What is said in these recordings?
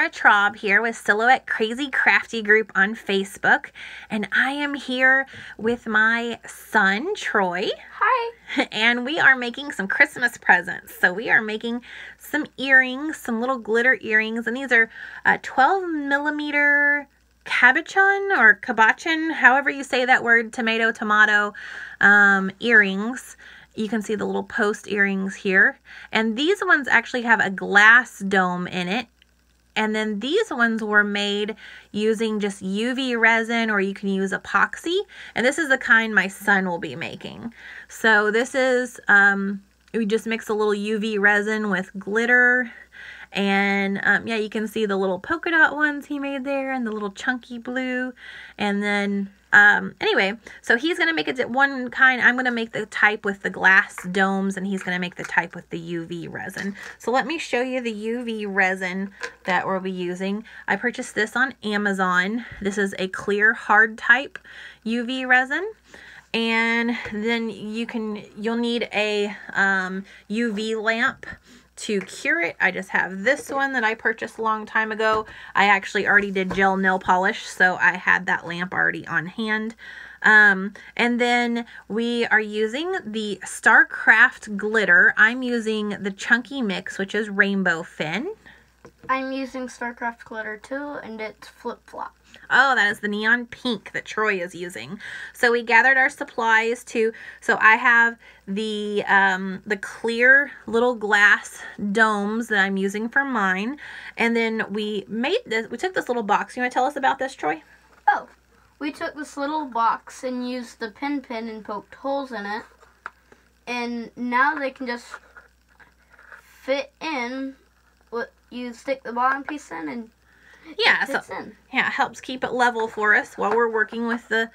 Laura Traub here with Silhouette Crazy Crafty Group on Facebook, and I am here with my son, Troy. Hi. And we are making some Christmas presents. So we are making some earrings, some little glitter earrings, and these are 12 millimeter Cabochon or Cabochon, however you say that word, tomato, earrings. You can see the little post earrings here. And these ones actually have a glass dome in it. And then these ones were made using just UV resin, or you can use epoxy. And this is the kind my son will be making. So this is, we just mix a little UV resin with glitter. And yeah, you can see the little polka dot ones he made there and the little chunky blue. And then anyway, so he's going to make it one kind. I'm going to make the type with the glass domes, and he's going to make the type with the UV resin. So let me show you the UV resin that we'll be using. I purchased this on Amazon. This is a clear hard type UV resin. And then you'll need a UV lamp to cure it. I just have this one that I purchased a long time ago. I actually already did gel nail polish, so I had that lamp already on hand. And then we are using the StarCraft glitter. I'm using the chunky mix, which is rainbow fin. I'm using StarCraft glitter too, and it's flip-flop. Oh, that is the neon pink that Troy is using. So we gathered our supplies too. So I have the clear little glass domes that I'm using for mine. And then we took this little box. You want to tell us about this, Troy? Oh, we took this little box and used the pin and poked holes in it. And now they can just fit in. You stick the bottom piece in and yeah, so yeah, it helps keep it level for us while we're working with the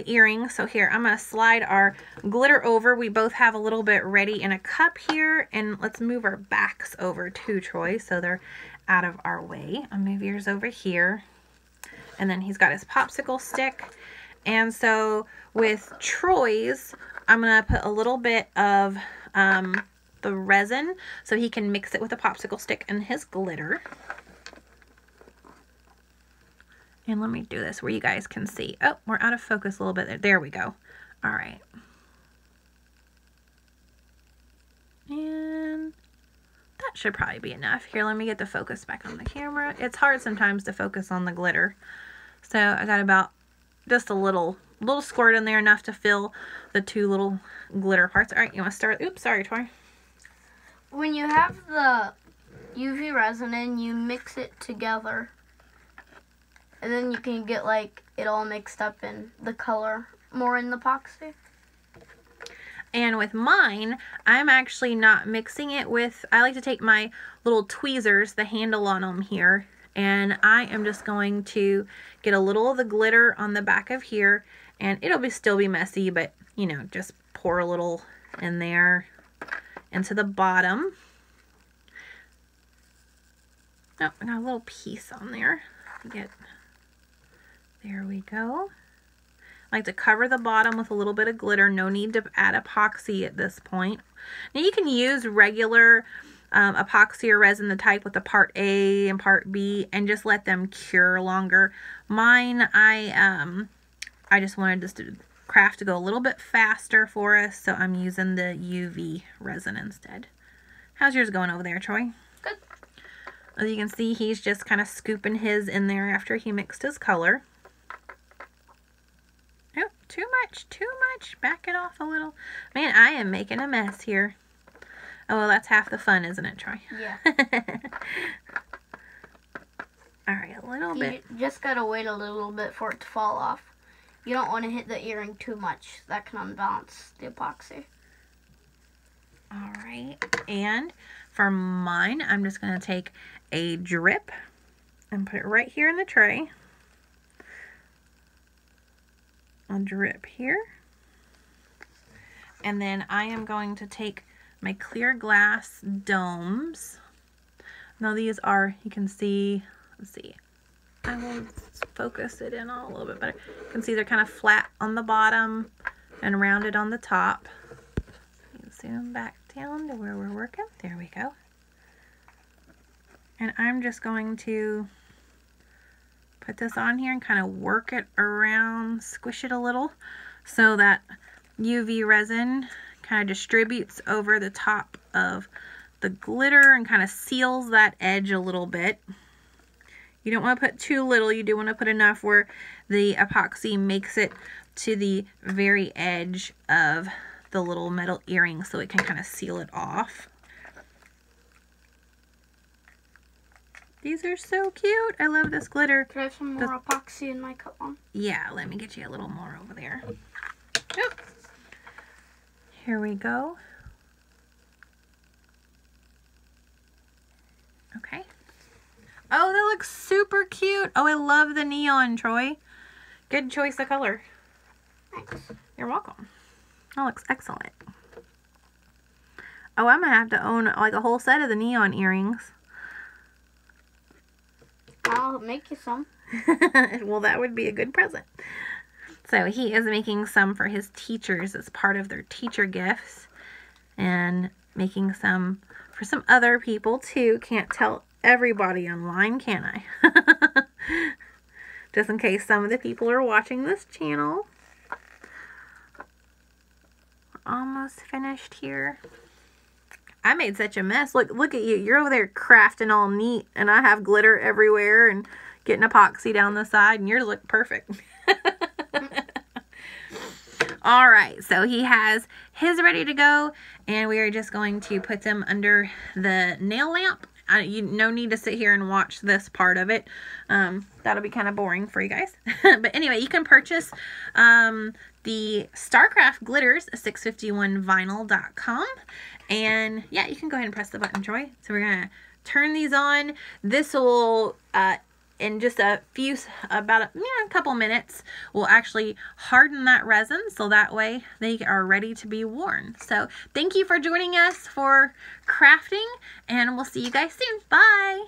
earrings. So here, I'm going to slide our glitter over. We both have a little bit ready in a cup here, and let's move our backs over too, Troy, so they're out of our way. I'll move yours over here, and then he's got his popsicle stick. And so with Troy's, I'm going to put a little bit of the resin so he can mix it with a popsicle stick and his glitter. And let me do this where you guys can see. Oh, we're out of focus a little bit there. There we go. All right. And that should probably be enough. Here, let me get the focus back on the camera. It's hard sometimes to focus on the glitter. So I got about just a little squirt in there, enough to fill the two little glitter parts. All right, you want to start? Oops, sorry, Troy. When you have the UV resin in, you mix it together. And then you can get like it all mixed up in the color more in the epoxy. And with mine, I'm actually not mixing it with, I like to take my little tweezers, the handle on them here, and I am just going to get a little of the glitter on the back of here, and it'll still be messy, but you know, just pour a little in there into the bottom. Oh, I got a little piece on there. There we go. I like to cover the bottom with a little bit of glitter. No need to add epoxy at this point. Now you can use regular epoxy or resin, the type with the part A and part B, and just let them cure longer. Mine, I just wanted this craft to go a little bit faster for us, so I'm using the UV resin instead. How's yours going over there, Troy? Good. As you can see, he's just kind of scooping his in there after he mixed his color. Oh, too much. Back it off a little. Man, I am making a mess here. Oh, well, that's half the fun, isn't it, Troy? Yeah. All right, a little bit. You just gotta wait a little bit for it to fall off. You don't want to hit the earring too much. That can unbalance the epoxy. All right, and for mine, I'm just going to take a drip and put it right here in the tray. A drip here. And then I am going to take my clear glass domes. Now these are, you can see, let's see. I will focus it in a little bit better. You can see they're kind of flat on the bottom and rounded on the top. Zoom back down to where we're working. There we go. And I'm just going to put this on here and kind of work it around, squish it a little so that UV resin kind of distributes over the top of the glitter and kind of seals that edge a little bit. You don't want to put too little, you do want to put enough where the epoxy makes it to the very edge of the little metal earring so it can kind of seal it off. These are so cute. I love this glitter. Can I have some more epoxy in my cup on? Yeah, let me get you a little more over there. Oh. Here we go. Okay. Oh, that looks super cute. Oh, I love the neon, Troy. Good choice of color. Thanks. You're welcome. That looks excellent. Oh, I'm going to have to own like a whole set of the neon earrings. I'll make you some. Well, that would be a good present. So he is making some for his teachers as part of their teacher gifts. And making some for some other people too. Can't tell everybody online, can I? Just in case some of the people are watching this channel. We're almost finished here. I made such a mess. Look at you. You're over there crafting all neat, and I have glitter everywhere and getting epoxy down the side, and yours look perfect. All right, so he has his ready to go, and we are just going to put them under the nail lamp. No need to sit here and watch this part of it. That'll be kind of boring for you guys. But anyway, you can purchase the StarCraft glitters, 651vinyl.com. And yeah, you can go ahead and press the button, Troy. So we're going to turn these on. This will, in just a couple minutes, will actually harden that resin. So that way they are ready to be worn. So thank you for joining us for crafting, and we'll see you guys soon. Bye.